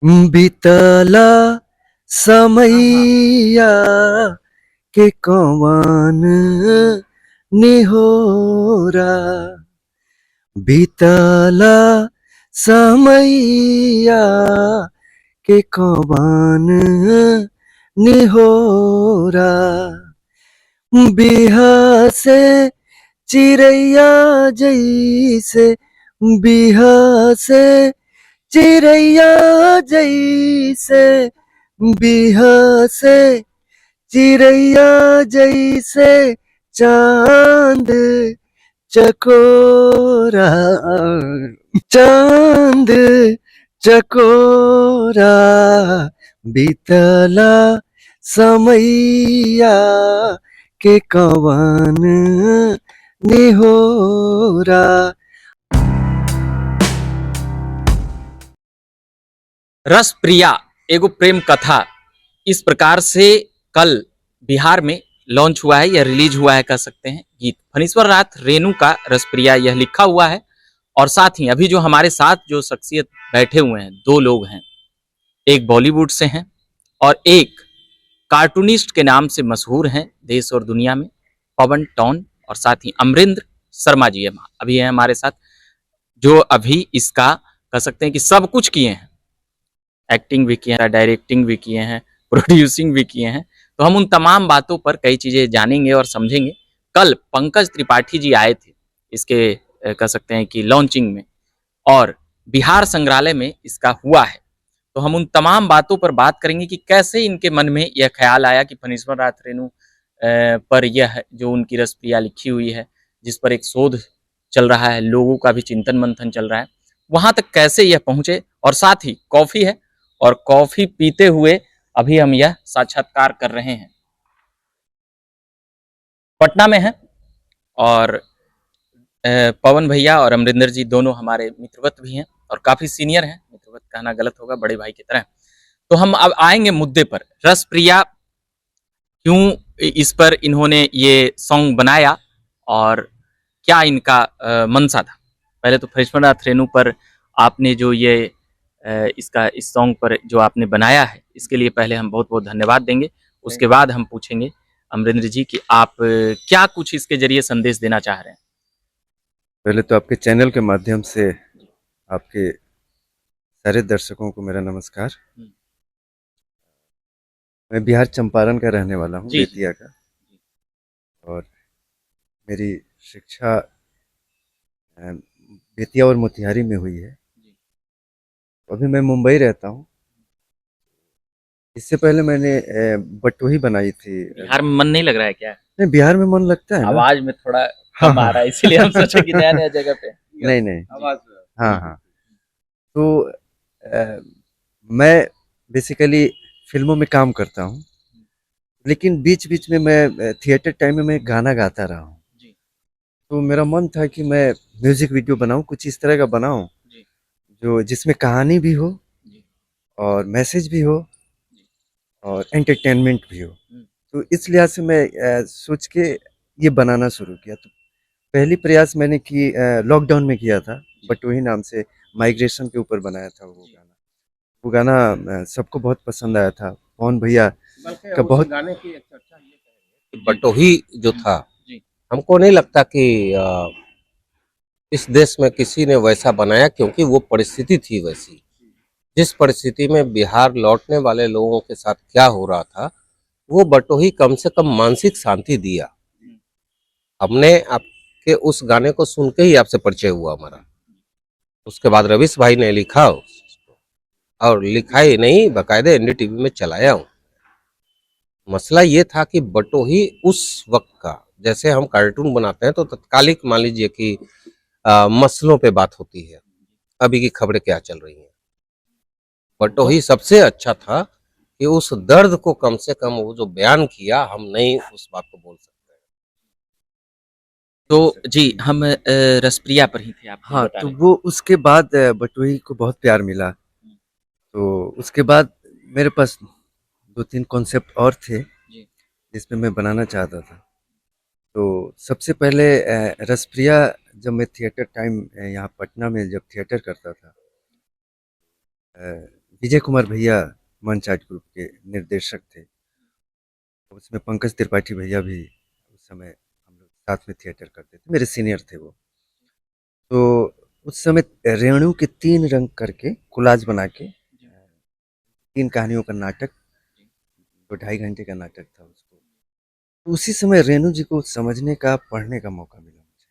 बीतला समैया के कवन निहोरा। बीतला समैया के कवन निहोरा। बिहसे चिड़ैया जैसे, बिहसे चिड़ैया जैसे, बिहसे चिड़ैया जैसे चांद चकोरा। चांद चकोरा बीतला समैया के कवन निहोरा। रस प्रिया एगो प्रेम कथा इस प्रकार से कल बिहार में लॉन्च हुआ है या रिलीज हुआ है कह सकते हैं गीत। फणीश्वर नाथ रेणु का रस प्रिया यह लिखा हुआ है। और साथ ही अभी जो हमारे साथ जो शख्सियत बैठे हुए हैं, दो लोग हैं, एक बॉलीवुड से हैं और एक कार्टूनिस्ट के नाम से मशहूर हैं देश और दुनिया में, पवन टौन। और साथ ही अमरिंद्र शर्मा जी अभी हैं हमारे साथ, जो अभी इसका कह सकते हैं कि सब कुछ किए हैं। एक्टिंग भी किए हैं, डायरेक्टिंग भी किए हैं, प्रोड्यूसिंग भी किए हैं। तो हम उन तमाम बातों पर कई चीज़ें जानेंगे और समझेंगे। कल पंकज त्रिपाठी जी आए थे इसके कह सकते हैं कि लॉन्चिंग में, और बिहार संग्रहालय में इसका हुआ है। तो हम उन तमाम बातों पर बात करेंगे कि कैसे इनके मन में यह ख्याल आया कि फणीश्वर नाथ रेणु पर यह जो उनकी रसप्रिया लिखी हुई है, जिस पर एक शोध चल रहा है, लोगों का भी चिंतन मंथन चल रहा है, वहां तक कैसे यह पहुंचे। और साथ ही कॉफी है और कॉफी पीते हुए अभी हम यह साक्षात्कार कर रहे हैं। पटना में है और पवन भैया और अमरिंदर जी दोनों हमारे मित्रवत भी हैं और काफी सीनियर हैं, मित्रवत कहना गलत होगा, बड़े भाई की तरह। तो हम अब आएंगे मुद्दे पर, रस प्रिया क्यों इस पर इन्होंने ये सॉन्ग बनाया और क्या इनका मंशा था। पहले तो फणीश्वर नाथ रेणु पर आपने जो ये इसका इस सॉन्ग पर जो आपने बनाया है, इसके लिए पहले हम बहुत बहुत धन्यवाद देंगे। उसके बाद हम पूछेंगे अमरिंदर जी कि आप क्या कुछ इसके जरिए संदेश देना चाह रहे हैं। पहले तो आपके चैनल के माध्यम से आपके सारे दर्शकों को मेरा नमस्कार। मैं बिहार चंपारण का रहने वाला हूँ, बेतिया का, और मेरी शिक्षा बेतिया और मोतिहारी में हुई है। अभी मैं मुंबई रहता हूँ। इससे पहले मैंने बटोही बनाई थी। बिहार में मन नहीं लग रहा है क्या? नहीं, बिहार में मन लगता है ना। आवाज में थोड़ा हाँ कम आ रहा है, इसलिए हम सोचे कि नया नया जगह पे। नहीं नहीं, आवाज। हाँ हाँ। तो मैं बेसिकली फिल्मों में काम करता हूँ, लेकिन बीच बीच में मैं थिएटर टाइम में मैं गाना गाता रहा हूँ। तो मेरा मन था कि मैं म्यूजिक वीडियो बनाऊं, कुछ इस तरह का बनाऊं जो जिसमें कहानी भी हो और मैसेज भी हो और एंटरटेनमेंट भी हो। तो इस लिहाज से मैं सोच के ये बनाना शुरू किया। तो पहली प्रयास मैंने की लॉकडाउन में किया था, बट वही नाम से माइग्रेशन के ऊपर बनाया था वो गाना। वो गाना सबको बहुत पसंद आया था। पवन भैया का बहुत गाने की एक चर्चा ये है, बटोही जो था, हमको नहीं लगता कि इस देश में किसी ने वैसा बनाया, क्योंकि वो परिस्थिति थी वैसी। जिस परिस्थिति में बिहार लौटने वाले लोगों के साथ क्या हो रहा था, वो बटोही कम से कम मानसिक शांति दिया। हमने आपके उस गाने को सुन के ही आपसे परिचय हुआ हमारा। उसके बाद रवीश भाई ने लिखा उसको, और लिखा ही नहीं, बाकायदे एनडीटीवी में चलाया हूँ। मसला ये था कि बटोही उस वक्त का, जैसे हम कार्टून बनाते हैं तो तत्कालिक मान लीजिए कि मसलों पे बात होती है, अभी की खबरें क्या चल रही हैं। बटोही सबसे अच्छा था कि उस दर्द को कम से कम वो जो बयान किया, हम नहीं उस बात को बोल सकते। तो जी हम रसप्रिया पर ही थे आप। हाँ, तो वो उसके बाद बटोही को बहुत प्यार मिला। तो उसके बाद मेरे पास 2-3 कॉन्सेप्ट और थे जिसमें मैं बनाना चाहता था। तो सबसे पहले रसप्रिया, जब मैं थिएटर टाइम यहाँ पटना में जब थिएटर करता था, विजय कुमार भैया मंच आर्ट ग्रुप के निर्देशक थे। उसमें पंकज त्रिपाठी भैया भी उस समय हम लोग साथ में थिएटर करते थे, मेरे सीनियर थे वो। तो उस समय रेणु के 3 रंग करके कोलाज बना के 3 कहानियों का नाटक, 2 ढाई घंटे का नाटक था उसको। तो उसी समय रेणु जी को समझने का, पढ़ने का मौका मिला मुझे।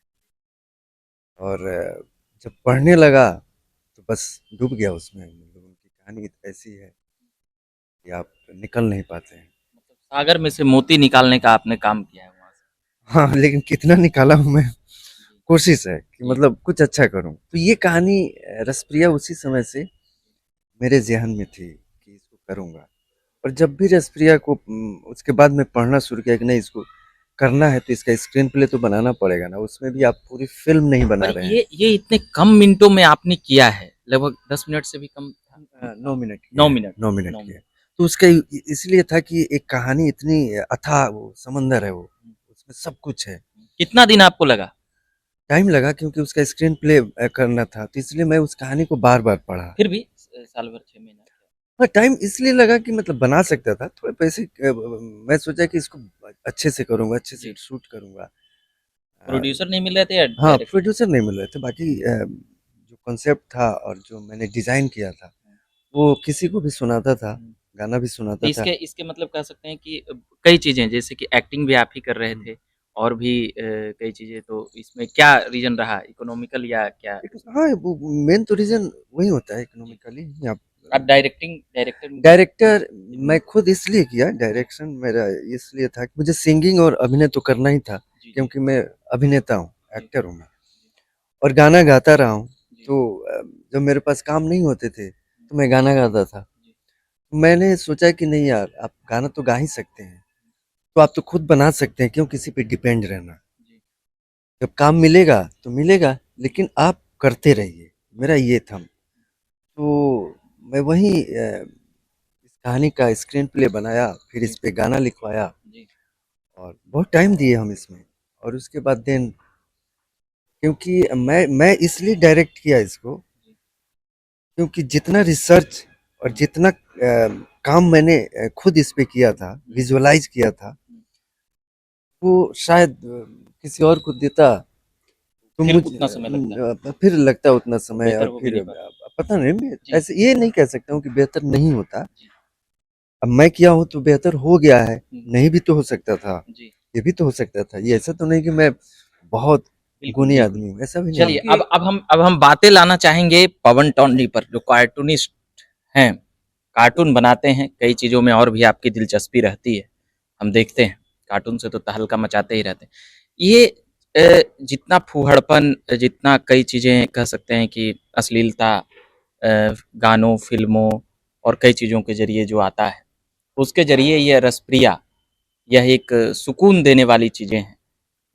और जब पढ़ने लगा तो बस डूब गया उसमें। मतलब उनकी कहानी ऐसी है कि आप निकल नहीं पाते हैं। मतलब सागर में से मोती निकालने का आपने काम किया है वहां से। हाँ, लेकिन कितना निकाला हूँ मैं, कोशिश है कि जी। मतलब कुछ अच्छा करूँ। तो ये कहानी रसप्रिया उसी समय से मेरे ज़हन में थी कि इसको करूँगा। और जब भी रसप्रिया को उसके बाद मैं पढ़ना शुरू किया कि नहीं, इसको करना है तो इसका स्क्रीन प्ले तो बनाना पड़ेगा ना, उसमें भी आप पूरी फ़िल्म नहीं बना पर रहे हैं। ये इतने कम मिनटों में आपने किया है, लगभग 10 मिनट से भी कम था। 9 मिनट किया 9 है, मिनट 9 मिनट 9 किया है। मिनट। तो उसका इसलिए था कि एक कहानी इतनी अथाह, वो समंदर है वो, उसमें सब कुछ है। कितना दिन आपको लगा? टाइम लगा क्योंकि उसका स्क्रीन प्ले करना था, तो इसलिए मैं उस कहानी को बार-बार पढ़ा। फिर भी साल भर 6 महीना। हाँ, टाइम इसलिए लगा कि मतलब बना सकता था, थोड़े पैसे मैं सोचा कि इसको अच्छे से करूँगा, अच्छे से जी। शूट करूँगा। अ, प्रोड्यूसर नहीं मिल रहे थे या हाँ, डायरेक्टर? प्रोड्यूसर नहीं मिल रहे थे, बाकी जो कॉन्सेप्ट था और जो मैंने डिज़ाइन किया था, वो किसी को भी सुनाता था, गाना भी तो सुनाता था। इसके इसके मतलब कह सकते हैं कि कई चीज़ें जैसे कि एक्टिंग भी आप ही कर रहे थे और भी कई चीज़ें, तो इसमें क्या रीज़न रहा, इकोनॉमिकल या क्या? एक हाँ, वो मेन तो रीज़न वही होता है जी। इकोनॉमिकली ही आप आप डायरेक्टर में डायरेक्टर मैं खुद इसलिए किया, डायरेक्शन मेरा इसलिए था कि मुझे सिंगिंग और अभिनय तो करना ही था, जी, जी, क्योंकि मैं अभिनेता हूँ, जी, एक्टर हूँ मैं और गाना गाता रहा हूँ। जी, तो जब मेरे पास काम नहीं होते थे, तो मैं गाना गाता था। जी, मैंने सोचा कि नहीं यार, आप गाना तो गा ही सकते हैं, तो आप तो खुद बना सकते हैं, क्यों किसी पे डिपेंड रहना। जी, जब काम मिलेगा तो मिलेगा, लेकिन आप करते रहिए, मेरा ये था। तो मैं वहीं इस कहानी का स्क्रीन प्ले बनाया, फिर जी, इस पे गाना लिखवाया जी, और बहुत टाइम दिए हम इसमें। और उसके बाद देन, क्योंकि मैं इसलिए डायरेक्ट किया इसको, जी, क्योंकि जितना रिसर्च और जितना काम मैंने खुद इस पे किया था, विजुअलाइज किया था, वो शायद किसी और को देता तो फिर मुझे उतना समय लगता, फिर लगता उतना और समय, बेहतर और हो भी फिर नहीं पाता। पता नहीं, मैं जी, ऐसे ये नहीं कह सकता हूँ कि बेहतर नहीं होता। जी, अब मैं किया हूँ तो बेहतर हो गया है, हुँ, नहीं भी तो हो सकता था, जी, ये भी तो हो सकता था। ये ऐसा तो नहीं कि मैं बहुत बिल्कुल, गुणी बिल्कुल। आदमी हूँ, ऐसा भी नहीं चलिए, है। अब हम बातें लाना चाहेंगे पवन टौंडी पर, जो कार्टूनिस्ट हैं, कार्टून बनाते हैं, कई चीज़ों में और भी आपकी दिलचस्पी रहती है। हम देखते हैं, कार्टून से तो तहलका मचाते ही रहते हैं। ये जितना फूहड़पन, जितना कई चीज़ें कह सकते हैं कि अश्लीलता गानों, फ़िल्मों और कई चीज़ों के ज़रिए जो आता है, उसके ज़रिए ये रसप्रिया, यह एक सुकून देने वाली चीज़ें हैं।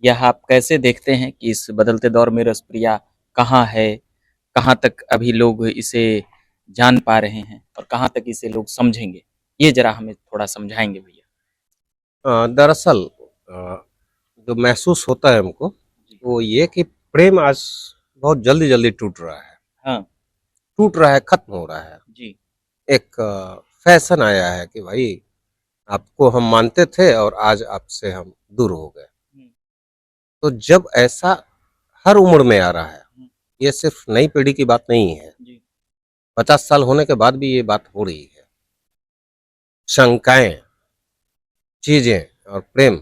यह आप कैसे देखते हैं कि इस बदलते दौर में रसप्रिया कहाँ है? कहाँ तक अभी लोग इसे जान पा रहे हैं और कहाँ तक इसे लोग समझेंगे? ये ज़रा हमें थोड़ा समझाएँगे भैया? दरअसल जो महसूस होता है हमको, जी। वो ये कि प्रेम आज बहुत जल्दी-जल्दी टूट रहा है। हाँ, टूट रहा है, खत्म हो रहा है। जी। एक फैशन आया है कि भाई आपको हम मानते थे और आज आपसे हम दूर हो गए। हुँ, तो जब ऐसा हर उम्र में आ रहा है, हुँ, ये सिर्फ नई पीढ़ी की बात नहीं है। जी, 50 साल होने के बाद भी ये बात हो रही है। शंकाएँ, चीज़ें और प्रेम,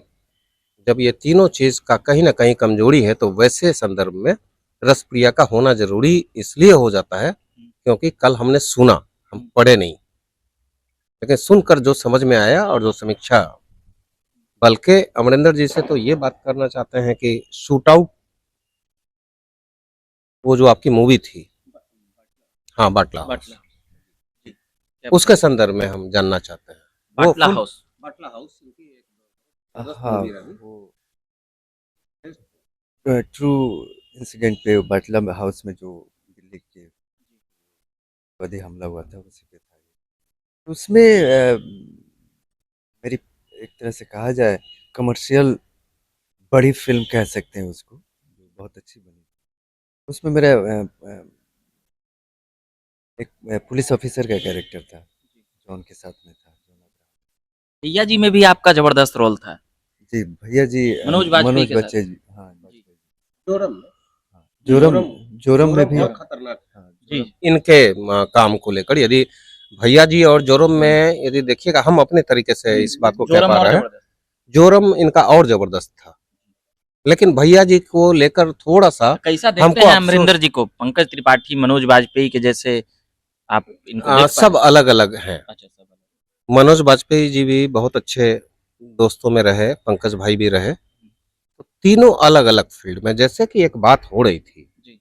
जब ये तीनों चीज़ का कहीं न कहीं कमजोरी है, तो वैसे संदर्भ में रसप्रिया का होना ज़रूरी इसलिए हो जाता है, हुँ, क्योंकि कल हमने सुना, हम हुँ, पढ़े नहीं। लेकिन सुनकर जो समझ में आया और जो समीक्षा, बल्कि अमरिंदर जी से तो ये बात करना चाहते हैं कि शूट आउट, वो जो आपकी मूवी थी, हाँ, बाटला हाउस, बाटला, जी, क्या उसके संदर्भ में हम जानना चाहते हैं। वो बाटला फुल हाउस। बाटला हाउस उनकी एक जबरदस्त हाँ, मूवी रही। वो ट्रू इंसिडेंट पे बाटला हाउस में जो दिल्ली के बधे हमला हुआ था, उसी पे था ये। उसमें मेरी एक तरह से कहा जाए कमर्शियल बड़ी फिल्म कह सकते हैं उसको, जो बहुत अच्छी बनी। उसमें मेरा एक पुलिस ऑफिसर का कैरेक्टर था जो उनके साथ में था। भैया जी में भी आपका जबरदस्त रोल था। जी भैया जी मनोज वाजपेयी मनोज के साथ। बच्चे जी, हाँ वाजपेयी जी। जोरम में हाँ, जोरम जोरम में भी बहुत खतरनाक हाँ, जी जोरम इनके काम को लेकर। यदि भैया जी और जोरम में यदि देखिएगा, हम अपने तरीके से इस बात को कह जोरम पा और रहे हैं, जबरदस्त। जोरम इनका और जबरदस्त था, लेकिन भैया जी को लेकर थोड़ा सा कैसा देखते हमको हैं अफसोस। अमरिंदर जी को, पंकज त्रिपाठी, मनोज वाजपेयी के जैसे आप इनको देख पाए? सब अलग अलग हैं। अच्छा, सब अलग। मनोज वाजपेयी जी भी बहुत अच्छे दोस्तों में रहे, पंकज भाई भी रहे, तो तीनों अलग अलग फील्ड में। जैसे कि एक बात हो रही थी, जी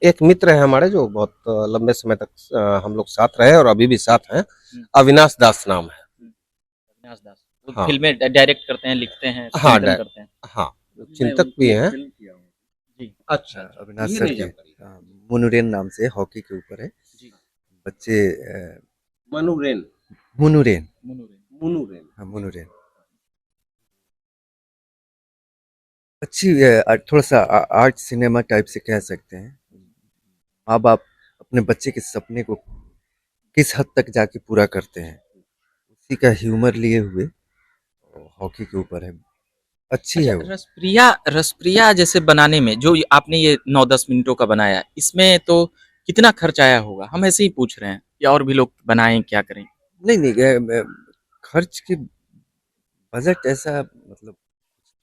एक मित्र है हमारे जो बहुत लंबे समय तक हम लोग साथ रहे और अभी भी साथ हैं, अविनाश दास नाम है। अविनाश दास, वो हाँ फिल्में डायरेक्ट करते हैं, लिखते हैं, हाँ चिंतन करते हैं। हाँ, चिंतक भी हैं। जी अच्छा हाँ, अच्छा, अविनाश ये सर नहीं की जानकारी। हाँ, मुनुरेन नाम से हॉकी के ऊपर है। जी बच्चे मनुरेन, मुनुरेन, मुनुरेन। हाँ मुनुरेन अच्छी थोड़ा सा आर्ट सिनेमा टाइप से कह सकते हैं। माँ बाप अपने बच्चे के सपने को किस हद तक जाके पूरा करते हैं, उसी का ह्यूमर लिए हुए हॉकी के ऊपर है। अच्छी अच्छा, है वो। रसप्रिया रसप्रिया जैसे बनाने में जो आपने ये 9-10 मिनटों का बनाया, इसमें तो कितना खर्च आया होगा? हम ऐसे ही पूछ रहे हैं या और भी लोग बनाएं, क्या करें? नहीं नहीं खर्च की बजट ऐसा मतलब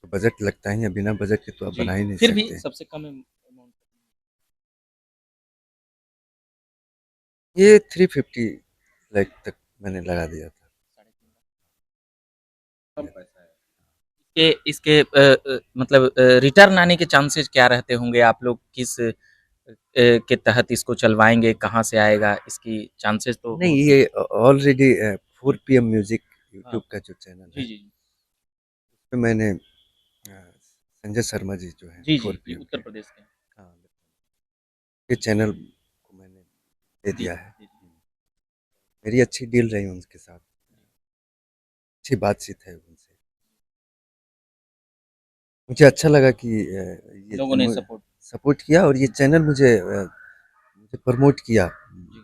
तो बजट लगता ही है, बिना बजट के तो आप जी, बना ही नहीं फिर भी सकते। सबसे कम अमाउंट। ये 350 लाख तक मैंने लगा दिया था। कम पैसा है। इसके मतलब रिटर्न आने के चांसेस क्या रहते होंगे? आप लोग किस के तहत इसको चलवाएंगे, कहाँ से आएगा, इसकी चांसेस तो नहीं होते ये हैं। ऑलरेडी 4 PM म्यूजिक हाँ, यूट्यूब का जो चैनल जी है, जी उसपे मैंने संजय शर्मा जी जो है जी जी फोर जी, पी एम उत्तर के, प्रदेश के। हाँ ये चैनल को मैंने दे जी दिया है। जी जी। मेरी अच्छी डील रही उनके साथ, अच्छी बातचीत है उनसे। मुझे अच्छा लगा कि लोगों ने सपोर्ट। सपोर्ट किया और ये चैनल मुझे मुझे प्रमोट किया। जी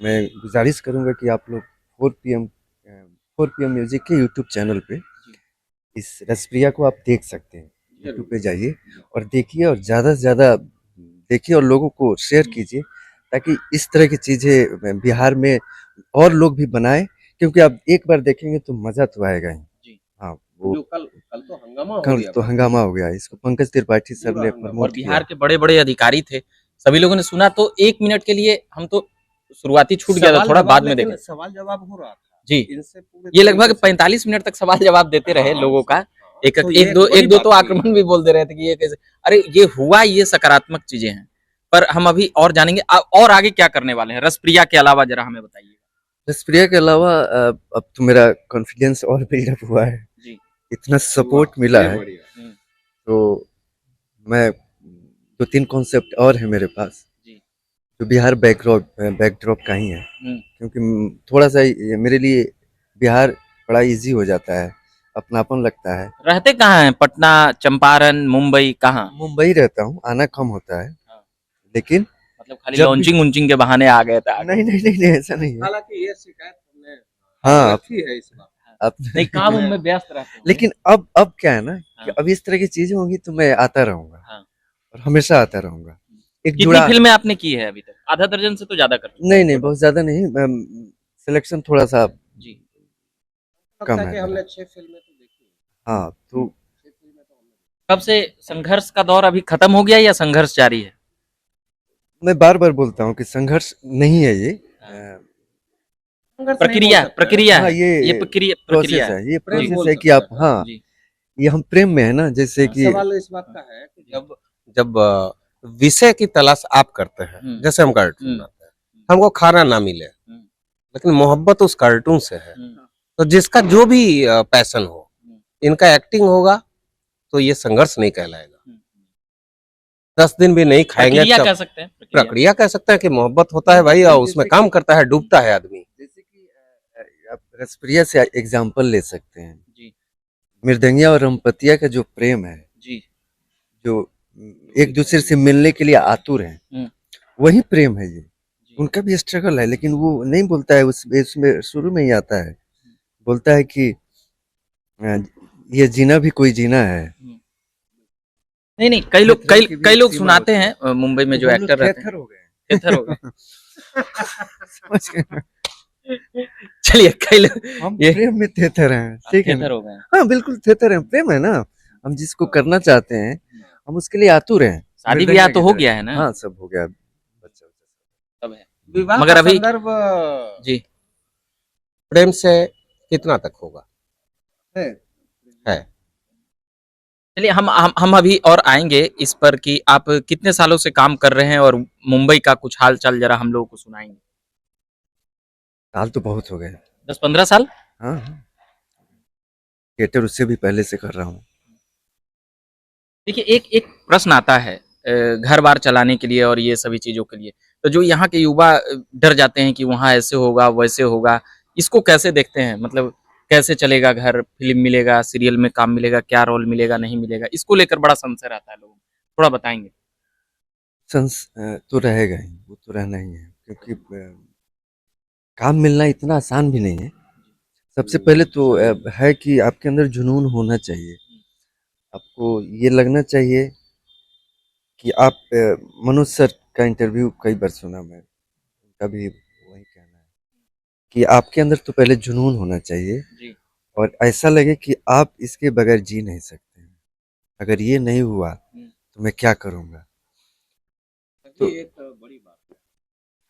मैं गुजारिश करूंगा कि आप लोग 4 PM म्यूजिक के यूट्यूब चैनल पे जी इस रसप्रिया को आप देख सकते हैं। यूट्यूब पे जाइए जी। और देखिए और ज़्यादा से ज़्यादा देखिए और लोगों को शेयर कीजिए, ताकि इस तरह की चीज़ें बिहार में और लोग भी बनाएं, क्योंकि आप एक बार देखेंगे तो मज़ा तो आएगा ही। जी। हाँ वो जो कल कल तो हंगामा हो कल गया तो भाई, हंगामा हो गया, इसको पंकज त्रिपाठी सर पूरा ने हंगामा। और प्रमोट बिहार किया। के बड़े-बड़े अधिकारी थे, सभी लोगों ने सुना तो 1 मिनट के लिए हम तो शुरुआती छूट गया था, सवाल थोड़ा जवाब, बाद में लेकिन देखे। सवाल जवाब हो रहा था जी, इनसे पूरे ये तरीके लगभग से। 45 मिनट तक सवाल-जवाब देते रहे हाँ, लोगों का। एक तो ये एक दो बड़ी एक दो बात तो हुई। आक्रमण भी बोल दे रहे थे कि ये कैसे, अरे ये हुआ, ये सकारात्मक चीज़ें हैं। पर हम अभी और जानेंगे और आगे क्या करने वाले हैं? रसप्रिया के अलावा ज़रा हमें बताइए। जसप्रिया के अलावा अब तो मेरा कॉन्फिडेंस और बिल्डअप हुआ है, जी। इतना सपोर्ट मिला है, हुँ, तो मैं 2-3 कॉन्सेप्ट और है मेरे पास जी। जो बिहार बैकड्रॉप का ही है, हुँ, क्योंकि थोड़ा सा ये मेरे लिए बिहार बड़ा इजी हो जाता है, अपनापन लगता है। रहते कहाँ हैं? पटना, चंपारण, मुंबई, कहाँ? मुंबई रहता हूँ, आना कम होता है, हाँ, लेकिन मतलब खाली जब भी लॉन्चिंग-वॉन्चिंग के बहाने आ गए थे आगे। नहीं नहीं नहीं नहीं ऐसा नहीं है। हालांकि ये शिकायत हमने हाँ रखी है इस बार। अब नहीं, काम-वाम में व्यस्त रहते होंगे। लेकिन अब क्या है ना कि हाँ, अब इस तरह की चीजें होंगी तो मैं आता रहूंगा हाँ। और हमेशा आता रहूंगा। एक कितनी जुड़ा फ़िल्में आपने की है अभी तक? आधा दर्जन से तो ज़्यादा कर चुके नहीं हैं। नहीं बहुत ज्यादा नहीं, सिलेक्शन थोड़ा सा जी। कम लगता है है कि मेरा। हमने 6 फिल्में तो देखी हैं। हाँ तो 6 फिल्में तो हमने। कब से संघर्ष का दौर अभी खत्म हो गया या संघर्ष जारी है? मैं बार बार बोलता हूँ कि संघर्ष नहीं है ये, संघर्ष नहीं बोल प्रक्रिया सकते हैं। प्रक्रिया हाँ है। ये ये प्रक्रिया प्रक्रिया प्रोसेस है। है, ये प्रेम जी, प्रोसेस बोल है कि सकते आप हैं। हाँ जी। ये हम प्रेम में है ना, जैसे हाँ, कि सवाल इस बात का है कि जब विषय की तलाश आप करते हैं, जैसे हम कार्टून बनाते हैं, हमको खाना ना मिले, लेकिन मोहब्बत उस कार्टून से है, तो जिसका जो भी पैशन हो, इनका एक्टिंग होगा तो ये संघर्ष नहीं कहलाएगा। 10 दिन भी नहीं खाएंगे प्रक्रिया तब कह सकते हैं, प्रक्रिया। प्रक्रिया कह सकते हैं कि मोहब्बत होता है भाई, और उसमें काम करता है, डूबता है आदमी। जैसे कि आप रसप्रिया से एग्जाम्पल ले सकते हैं। जी, मृदंगिया और रमपतिया का जो प्रेम है, जी। जो एक दूसरे से मिलने के लिए आतुर हैं, हुँ, वही प्रेम है ये। जी। उनका भी स्ट्रगल है, लेकिन वो नहीं बोलता है, उसमें शुरू में ही आता है, बोलता है कि अ, ये जीना भी कोई जीना है। नहीं नहीं, थेथरों की भी कई एक लोग सीमा सुनाते होती है। हैं मुंबई में तो जो हम लोग एक्टर रहते हैं। थेथर हो गए। थेथर हो गए। समझ गए? चलिए कई लोग हम ये प्रेम में थेथर हैं, आप ठीक है थेथर ना? हो गए हैं। हाँ, बिल्कुल थेथर हैं, प्रेम है ना। हम जिसको करना चाहते हैं, हम उसके लिए आतुर हैं। शादी मृदंगा ब्याह की तो हो तरह। गया है ना? हाँ, सब हो गया। बच्चा-वच्चा सब है। विवाह मगर का अभी संदर्भ जी, प्रेम से कितना तक होगा? सब है। है। चलिए हम अभी और आएँगे इस पर कि आप कितने सालों से काम कर रहे हैं और मुंबई का कुछ हाल-चाल ज़रा हम लोगों को सुनाएँगे? साल तो बहुत हो गए। 10-15 साल? हाँ, हाँ। थिएटर उससे भी पहले से कर रहा हूँ। देखिए एक एक प्रश्न आता है घर-बार चलाने के लिए और ये सभी चीज़ों के लिए। तो जो यहाँ के युवा डर जाते हैं कि वहाँ ऐसे होगा, वैसे होगा, इसको कैसे देखते हैं? मतलब कैसे चलेगा घर, फ़िल्म मिलेगा, सीरियल में काम मिलेगा, क्या रोल मिलेगा, नहीं मिलेगा? इसको लेकर बड़ा संशय रहता है लोगों को। थोड़ा बताएँगे? तो रहेगा ही, वो तो रहना ही है, क्योंकि काम मिलना इतना आसान भी नहीं है। सबसे पहले तो है कि आपके अंदर जुनून होना चाहिए। आपको ये लगना चाहिए कि आप मनोज सर का इंटरव्यू कई बार सुना मैं, उनका भी वही कहना है कि आपके अंदर तो पहले जुनून होना चाहिए जी। और ऐसा लगे कि आप इसके बगैर जी नहीं सकते हैं। अगर ये नहीं हुआ हुँ। तो मैं क्या करूँगा? तो ये एक बड़ी बात है।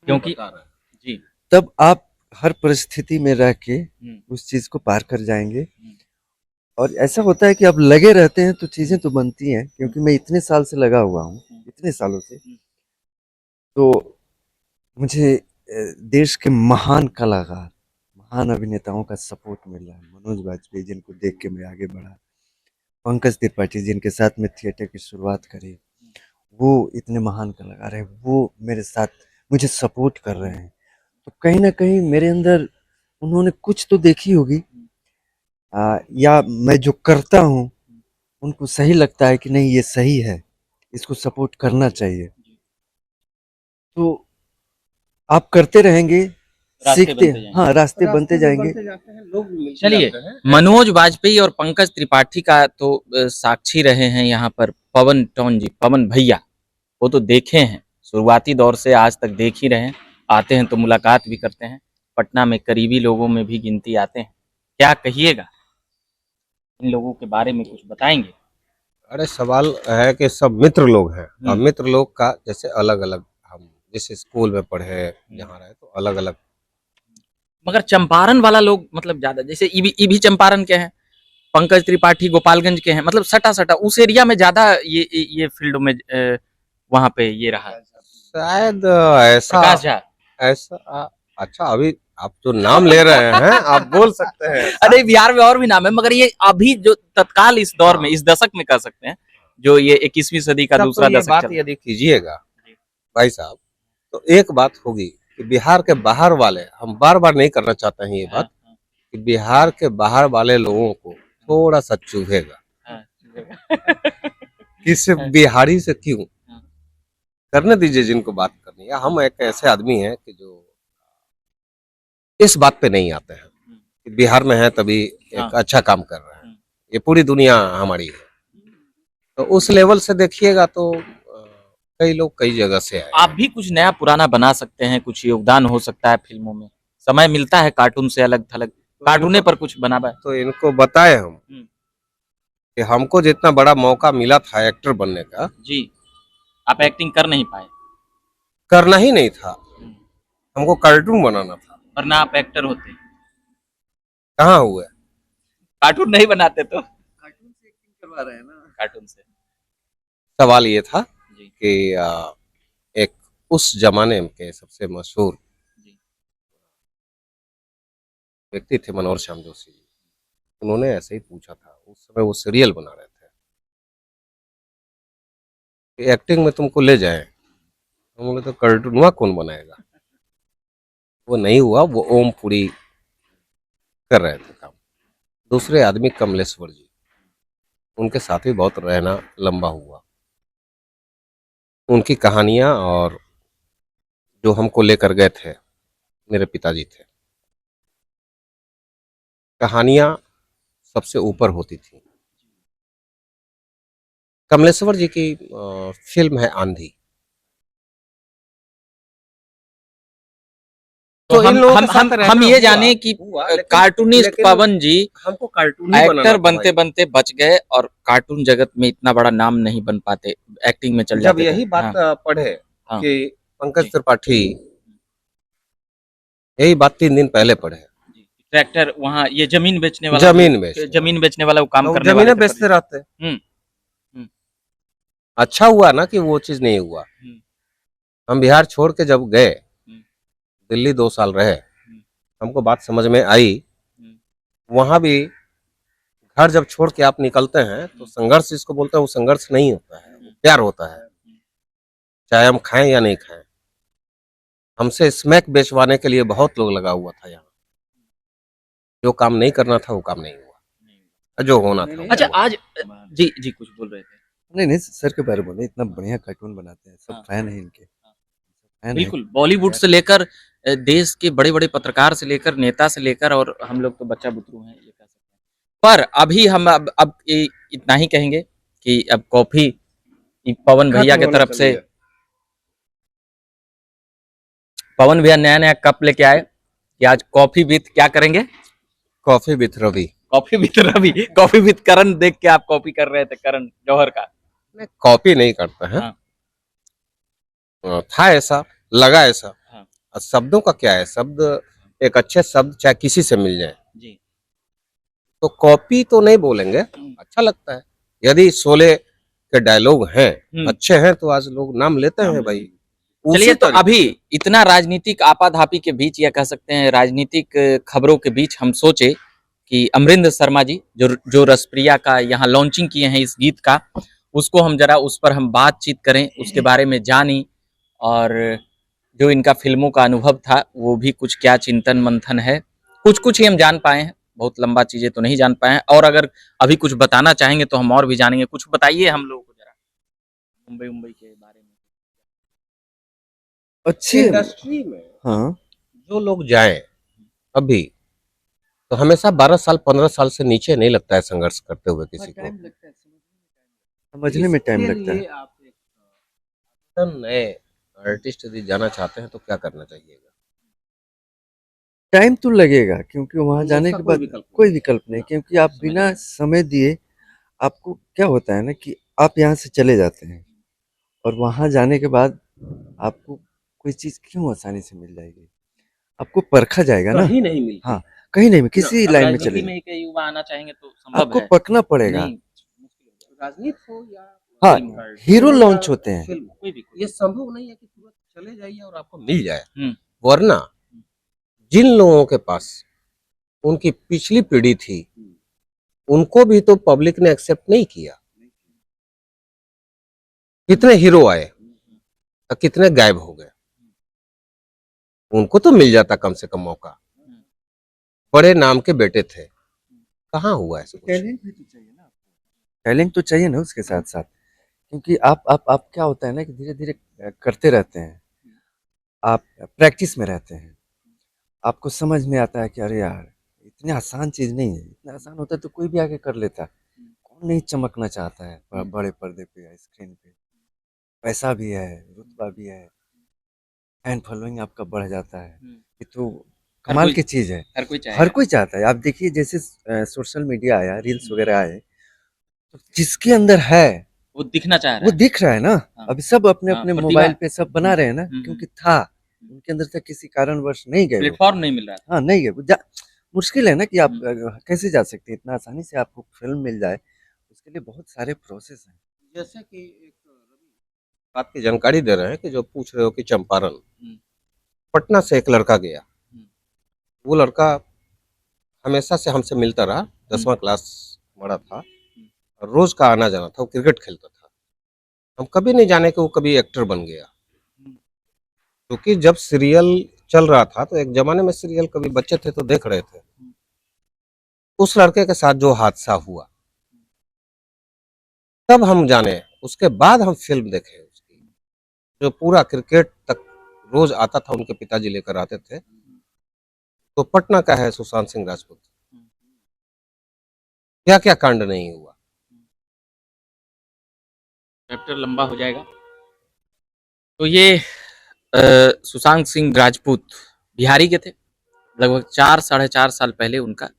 क्योंकि बता रहे हैं। जी। तब आप हर परिस्थिति में रह के हुँ, उस चीज़ को पार कर जाएँगे। हुँ, और ऐसा होता है कि आप लगे रहते हैं तो चीज़ें तो बनती हैं, क्योंकि मैं इतने साल से लगा हुआ हूँ, हुँ, इतने सालों से। हुँ। तो मुझे देश के महान कलाकार, महान अभिनेताओं का सपोर्ट मिल रहा है। मनोज वाजपेयी जिनको देख के मैं आगे बढ़ा, पंकज त्रिपाठी जिनके साथ में थिएटर की शुरुआत करी, वो इतने महान कलाकार हैं, वो मेरे साथ मुझे सपोर्ट कर रहे हैं। तो कहीं न कहीं मेरे अंदर उन्होंने कुछ तो देखी होगी, या मैं जो करता हूँ, उनको सही लगता है कि नहीं ये सही है, इसको सपोर्ट करना चाहिए। तो आप करते रहेंगे, रास्ते सीखते बनते जाएँगे। हाँ, रास्ते बनते जाएँगे। जाते हैं, लोग मिलते चलिए, जाते हैं। मनोज वाजपेयी और पंकज त्रिपाठी का तो साक्षी रहे हैं यहाँ पर पवन टौन जी, पवन भैया, वो तो देखे हैं, शुरुआती दौर से आज तक देख ही रहे हैं, आते हैं तो मुलाकात भी करते हैं, पटना में करीबी लोगों में भी गिनती आते हैं। क्या कहिएगा? इन लोगों के बारे में कुछ बताएँगे? अरे सवाल है कि सब मित्र लोग हैं और हुँ, मित्र लोग का जैसे अलग-अलग हम जिस स्कूल में पढ़े, जहाँ रहे तो अलग-अलग। मगर चंपारण वाला लोग मतलब ज़्यादा जैसे ईभी चंपारण के हैं, पंकज त्रिपाठी गोपालगंज के हैं, मतलब सटा-सटा उस एरिया में ज़्यादा ये फ़ील्ड में वहाँ पे ये रहा है। शायद ऐसा प्रकाश झा। ऐसा अच्छा अभी आप जो नाम ले रहे हैं आप बोल सकते हैं ऐसा। अरे बिहार में और भी नाम है मगर ये अभी जो तत्काल इस दौर में हाँ। इस दशक में कह सकते हैं जो ये 21वीं सदी का अच्छा तो दूसरा ये दशक बात चल यदि कीजिएगा भाई साहब, तो एक बात होगी कि बिहार के बाहर वाले, हम बार-बार नहीं करना चाहते हैं ये हाँ, बात, कि बिहार के बाहर वाले लोगों को थोड़ा-सा चुभेगा, हाँ, कि सिर्फ हाँ, बिहारी से क्यों? हाँ, करने दीजिए जिनको बात करनी है। हम एक ऐसे आदमी हैं कि जो इस बात पे नहीं आते हैं, कि बिहार में हैं तभी हाँ, एक अच्छा काम कर रहे हैं। हम्म। ये पूरी दुनिया हमारी है। तो उस लेवल से देखिएगा तो कई लोग कई जगह से आए आप हैं। भी कुछ नया पुराना बना सकते हैं कुछ योगदान हो सकता है फिल्मों में समय मिलता है कार्टून से अलग थलग कार्टूने पर कुछ बना हुआ है। तो इनको बताए हम कि हमको जितना बड़ा मौका मिला था एक्टर बनने का, जी आप एक्टिंग कर नहीं पाए करना ही नहीं था, हमको कार्टून बनाना था। वरना आप एक्टर होते कहाँ हुए? कार्टून नहीं बनाते तो कार्टून से एक्टिंग करवा रहे हैं ना। कार्टून से सवाल ये था जी कि एक उस जमाने के सबसे मशहूर जी व्यक्ति थे मनोहर श्याम जोशी जी। उन्होंने ऐसे ही पूछा था, उस समय वो सीरियल बना रहे थे कि एक्टिंग में तुमको ले जाएं। हम बोले तो कार्टूनवा कौन बनाएगा? वो नहीं हुआ, वो ओम पुरी कर रहे थे काम। दूसरे आदमी कमलेश्वर जी, उनके साथ भी बहुत रहना लंबा हुआ। उनकी कहानियां और जो हमको लेकर गए थे, मेरे पिताजी थे। कहानियां सबसे ऊपर होती थी। कमलेश्वर जी की फिल्म है आंधी। तो इन लोगों के साथ हम रहना ये हुआ, जाने कि कार्टूनिस्ट लेकिन पवन जी हमको कार्टून ही बनाना एक्टर था बनते भाई। बनते बच गए और कार्टून जगत में इतना बड़ा नाम नहीं बन पाते, एक्टिंग में चल जब जाते यही थे। बात हाँ, पढ़े हाँ, कि पंकज जी, त्रिपाठी, यही बात 3 दिन पहले पढ़े। जी। ट्रैक्टर वहाँ ये जमीन बेचने वाला जमीन बेचने वाला वो काम तो करने वाले जमीनें थे बेचते रहते। हम्म, हम्म, अच्छा हुआ ना कि वो चीज नहीं हुआ। हम्म, हम बिहार छोड़ के जब गए, हम्म, दिल्ली 2 साल रहे, हम्म, हमको बात समझ में आई। हम्म, वहां भी घर जब छोड़ के आप निकलते हैं तो संघर्ष जिसको बोलते हैं वो संघर्ष नहीं होता है, वो प्यार होता है। चाहे हम खाएं या नहीं खाएं। हमसे स्मैक बेचवाने के लिए बहुत लोग लगा हुआ था यहाँ। जो काम नहीं करना था वो काम नहीं हुआ, जो होना था वो अच्छा हुआ। आज जी जी कुछ बोल रहे थे। नहीं नहीं, सर के बारे में बोले, इतना बढ़िया कार्टून बनाते हैं, सब हाँ। फैन है इनके, फैन है। बिल्कुल बॉलीवुड से लेकर देश के बड़े बड़े पत्रकार से लेकर नेता से लेकर और हम लोग तो बच्चा बुतरू हैं ये कह सकते हैं। पर अभी हम अब इतना ही कहेंगे कि अब कॉफी पवन भैया की तरफ से पवन भैया नया नया कप लेके आए कि आज कॉफी विथ क्या करेंगे, coffee with Ravi. Coffee with Ravi, coffee with Karan देख के आप कॉपी कर रहे थे करण जौहर का। कॉपी नहीं करता है। हाँ, था ऐसा, लगा ऐसा। हाँ, और शब्दों का क्या है, शब्द एक अच्छे शब्द चाहे किसी से मिल जाए जी, तो कॉपी तो नहीं बोलेंगे, अच्छा लगता है। यदि शोले के डायलॉग हैं अच्छे हैं तो आज लोग नाम लेते हैं भाई। चलिए तो तरीके अभी से। इतना राजनीतिक आपाधापी के बीच या कह सकते हैं राजनीतिक खबरों के बीच हम सोचे कि अमरिंदर शर्मा जी जो रसप्रिया का यहाँ लॉन्चिंग किए हैं इस गीत का, उसको हम जरा उस पर हम बातचीत करें, उसके बारे में जानी और जो इनका फिल्मों का अनुभव था वो भी कुछ क्या चिंतन मंथन है, कुछ कुछ ही हम जान पाए हैं, बहुत लंबा चीजें तो नहीं जान पाए हैं। और अगर अभी कुछ बताना चाहेंगे तो हम और भी जानेंगे। कुछ बताइए हम लोगों को जरा मुंबई मुंबई के बारे में। अच्छी इंडस्ट्री में हाँ, जो लोग जाएं अभी तो हमेशा 12 साल 15 साल से नीचे नहीं लगता है संघर्ष करते हुए किसी को। समझने में टाइम लगता है। आप एक नए आर्टिस्ट यदि जाना चाहते हैं तो क्या करना चाहिएगा? टाइम तो लगेगा, क्योंकि वहां जाने उसका के कोई बाद विकल्प कोई नहीं। विकल्प नहीं, क्योंकि आप बिना समय दिए, आपको क्या होता है ना कि आप यहाँ से चले जाते हैं और वहां जाने के बाद आपको कोई चीज क्यों आसानी से मिल जाएगी, आपको परखा जाएगा ना। कहीं नहीं मिलती। हाँ, कहीं नहीं, किसी अब लाइन में राजनीति चले में जाए, एक युवा आना चाहेंगे तो संभव आपको है पकना पड़ेगा। नहीं, राजनीति हो या हाँ, फिल्म, हीरो लॉन्च होते हैं। फिल्म, कोई भी ये संभव नहीं है कि तुरंत चले जाइए और आपको मिल जाए। हम्म, वरना जिन लोगों के पास उनकी पिछली पीढ़ी थी उनको भी तो पब्लिक ने एक्सेप्ट नहीं किया। कितने हीरो आए और कितने गायब हो गए। उनको तो मिल जाता कम से कम मौका। बड़े नाम के बेटे थे, कहाँ हुआ ऐसा कुछ? टैलेंट भी तो चाहिए ना, टैलेंट तो चाहिए ना उसके साथ साथ, क्योंकि आप क्या होता है ना कि धीरे धीरे करते रहते हैं, आप प्रैक्टिस में रहते हैं, आपको समझ में आता है कि अरे यार इतनी आसान चीज नहीं है, इतना आसान होता तो कोई भी आके कर लेता। कौन नहीं चमकना चाहता है बड़े पर्दे पे या स्क्रीन पे, पैसा भी है, रुतबा भी है, फैन फॉलोइंग आपका बढ़ जाता है, ये तो कमाल की चीज है। हर कोई चाहता है। आप देखिए जैसे सोशल मीडिया आया, रील्स वगैरह आए, तो जिसके अंदर है वो दिखना चाह रहा वो है। दिख रहा है ना। हाँ। अभी सब अपने हाँ, अपने प्रतिभा। मोबाइल पे सब बना रहे हैं ना, हम्म, क्योंकि था उनके अंदर से, किसी कारणवश नहीं गए वो। प्लेटफॉर्म नहीं मिल रहा था। हाँ, नहीं गए वो। मुश्किल है ना कि आप कैसे जा सकते हैं, इतना आसानी से आपको फिल्म मिल जाए, उसके लिए बहुत सारे प्रोसेस हैं। जैसे कि एक बात की जानकारी दे रहे हैं कि जो पूछ रहे हो कि चंपारण, पटना से एक लड़का गया। वो लड़का हमेशा से हमसे मिलता रहा, 10वां क्लास बड़ा था, रोज का आना जाना था। वो क्रिकेट खेलता था। हम कभी नहीं जाने कि वो कभी एक्टर बन गया, क्योंकि जब सीरियल चल रहा था तो एक जमाने में सीरियल कभी बच्चे थे तो देख रहे थे। उस लड़के के साथ जो हादसा हुआ तब हम जाने, उसके बाद हम फिल्म देखे उसकी, जो पूरा क्रिकेट तक रोज आता था, उनके पिताजी लेकर आते थे। तो पटना का है सुशांत सिंह राजपूत, क्या क्या कांड नहीं हुआ। चैप्टर लंबा हो जाएगा। तो ये सुशांत सिंह राजपूत बिहारी के थे। लगभग 4 साढ़े 4 साल पहले उनका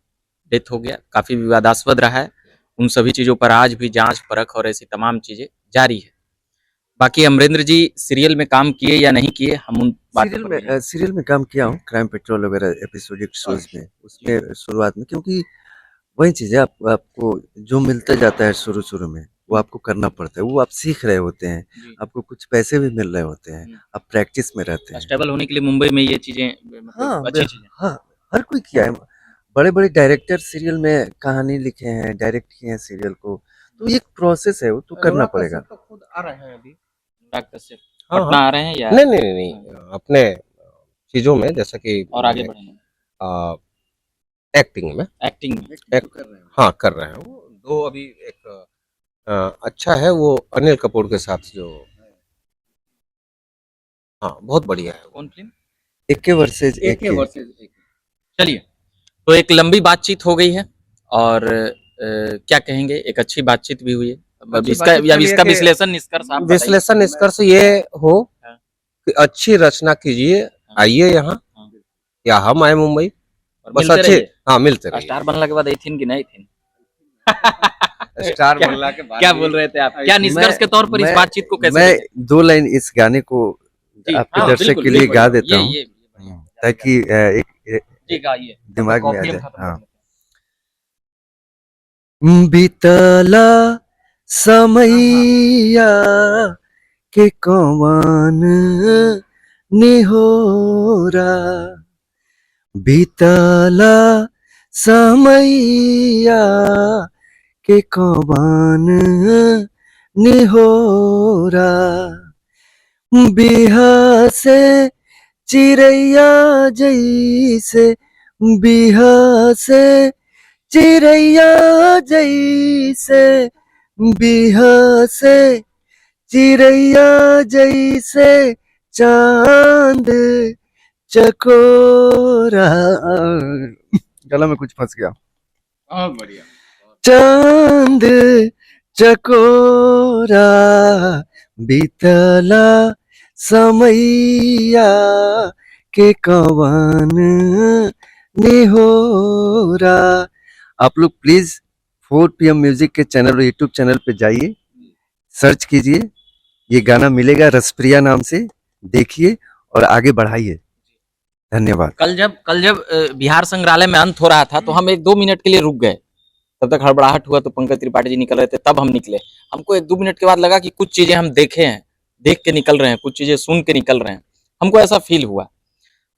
डेथ हो गया। काफी विवादास्पद रहा है। उन सभी चीजों पर आज भी जांच परख और ऐसी तमाम चीजें जारी है। बाकी अमरेंद्र जी सीरियल में काम किए या नहीं किए, हम उन बातों पर नहीं। सीरियल में काम किया हूँ, क्राइम पेट्रोल वगैरह एपिसोडिक शोज में, उसमें शुरुआत में, क्योंकि वही चीज है, आपको जो मिलता जाता है शुरू शुरू में वो आपको करना पड़ता है, वो आप सीख रहे होते हैं, जी। आपको कुछ पैसे भी मिल रहे होते हैं, आप प्रैक्टिस में रहते हैं। स्टेबल होने के लिए मुंबई में ये चीजें हाँ, अच्छी चीजें। हाँ, हर कोई किया है। बड़े बड़े डायरेक्टर सीरियल में कहानी लिखे हैं, डायरेक्ट किए हैं सीरियल को, तो ये एक प्रोसेस है, वो तो करना पड़ेगा। तो खुद आ रहे हैं अभी। अनुराग कश्यप हाँ, पटना हाँ। आ रहे हैं या नहीं नहीं नहीं नहीं, अपने चीजों में, जैसा कि और आगे बढ़ेंगे एक्टिंग में, एक्टिंग में? हाँ कर रहे हैं। वो दो अभी एक अच्छा है, वो अनिल कपूर के साथ जो, हाँ बहुत बढ़िया है। कौन फिल्म? एक वर्सेज एक के। चलिए, तो एक लंबी बातचीत हो गई है और क्या कहेंगे, एक अच्छी बातचीत भी हुई है। अब अच्छी इसका बातचीत या के लिए इसका कि- विश्लेषण निष्कर्ष आप बताइए। विश्लेषण निष्कर्ष ये हो हाँ। कि अच्छी रचना कीजिए, आइए यहाँ, हाँ। या हम आए मुंबई, और बस मिलते अच्छे, रहिए। हाँ मिलते रहिए। स्टार बनने के बाद एथिन की नहीं थी। स्टार क्या- बनला के बाद क्या भी- बोल रहे थे आप? क्या निष्कर्ष के तौर पर इस बातचीत को कैसे मैं देखें? 2 लाइन इस गाने को जी, आपके हाँ, दर्शक बिल्कुल, के लिए बिल्कुल। गा देता हूँ, ये ताकि एक जी गाइए। दिमाग में आ कॉफी हम जाए। खत्म हाँ। कर लेते हैं। बीतला समैया के कौन निहोरा, बीतला समैया के कौन निहोरा, बिहा से चिड़ैया जैसे, बिहा से चिड़ैया जैसे, बिहा से चिड़ैया जैसे, चांद चकोरा। गला में कुछ फंस गया। बहुत बढ़िया। चांद चकोरा, बीतला समैया के कवन निहोरा। आप लोग प्लीज 4 PM म्यूजिक के चैनल और यूट्यूब चैनल पे जाइए, सर्च कीजिए, ये गाना मिलेगा रसप्रिया नाम से, देखिए और आगे बढ़ाइए। धन्यवाद। कल जब बिहार संग्रहालय में अंत हो रहा था तो हम 1-2 मिनट के लिए रुक गए। तब तक हड़बड़ाहट हुआ तो पंकज त्रिपाठी जी निकल रहे थे, तब हम निकले। हमको 1-2 मिनट के बाद लगा कि कुछ चीजें हम देखे हैं, देख के निकल रहे हैं, कुछ चीजें सुन के निकल रहे हैं। हमको ऐसा फील हुआ।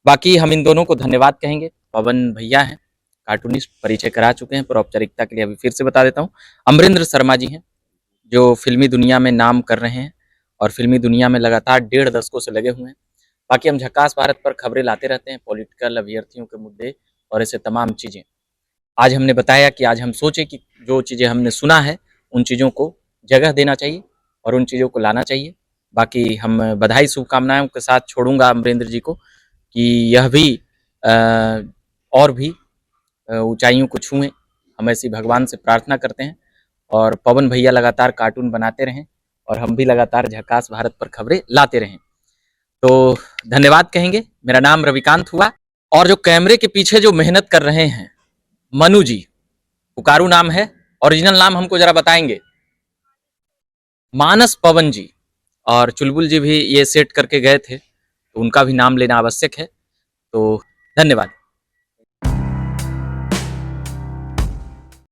बाकी हम इन दोनों को धन्यवाद कहेंगे। पवन भैया हैं, कार्टूनिस्ट, परिचय करा चुके हैं, पर औपचारिकता के लिए अभी फिर से बता देता हूँ। अमरेंद्र शर्मा जी हैं, जो फिल्मी दुनिया में नाम कर रहे हैं और फिल्मी दुनिया में लगातार 1.5 दशकों से लगे हुए हैं। बाकी हम झकास भारत पर खबरें लाते रहते हैं, पॉलिटिकल, अभ्यर्थियों के मुद्दे और ऐसे तमाम चीज़ें। आज हमने बताया कि आज हम सोचे कि जो चीज़ें हमने सुना है उन चीज़ों को जगह देना चाहिए और उन चीज़ों को लाना चाहिए। बाकी हम बधाई शुभकामनाओं के साथ छोड़ूंगा अमरेंद्र जी को कि यह भी और भी ऊंचाइयों को छुएं। हम ऐसी भगवान से प्रार्थना करते हैं और पवन भैया लगातार कार्टून बनाते रहें और हम भी लगातार झकास भारत पर खबरें लाते रहें। तो धन्यवाद कहेंगे। मेरा नाम रविकांत हुआ और जो कैमरे के पीछे जो मेहनत कर रहे हैं मनु जी, पुकारू नाम है, ओरिजिनल नाम हमको जरा बताएंगे? मानस पवन जी, और चुलबुल जी भी ये सेट करके गए थे, तो उनका भी नाम लेना आवश्यक है। तो धन्यवाद।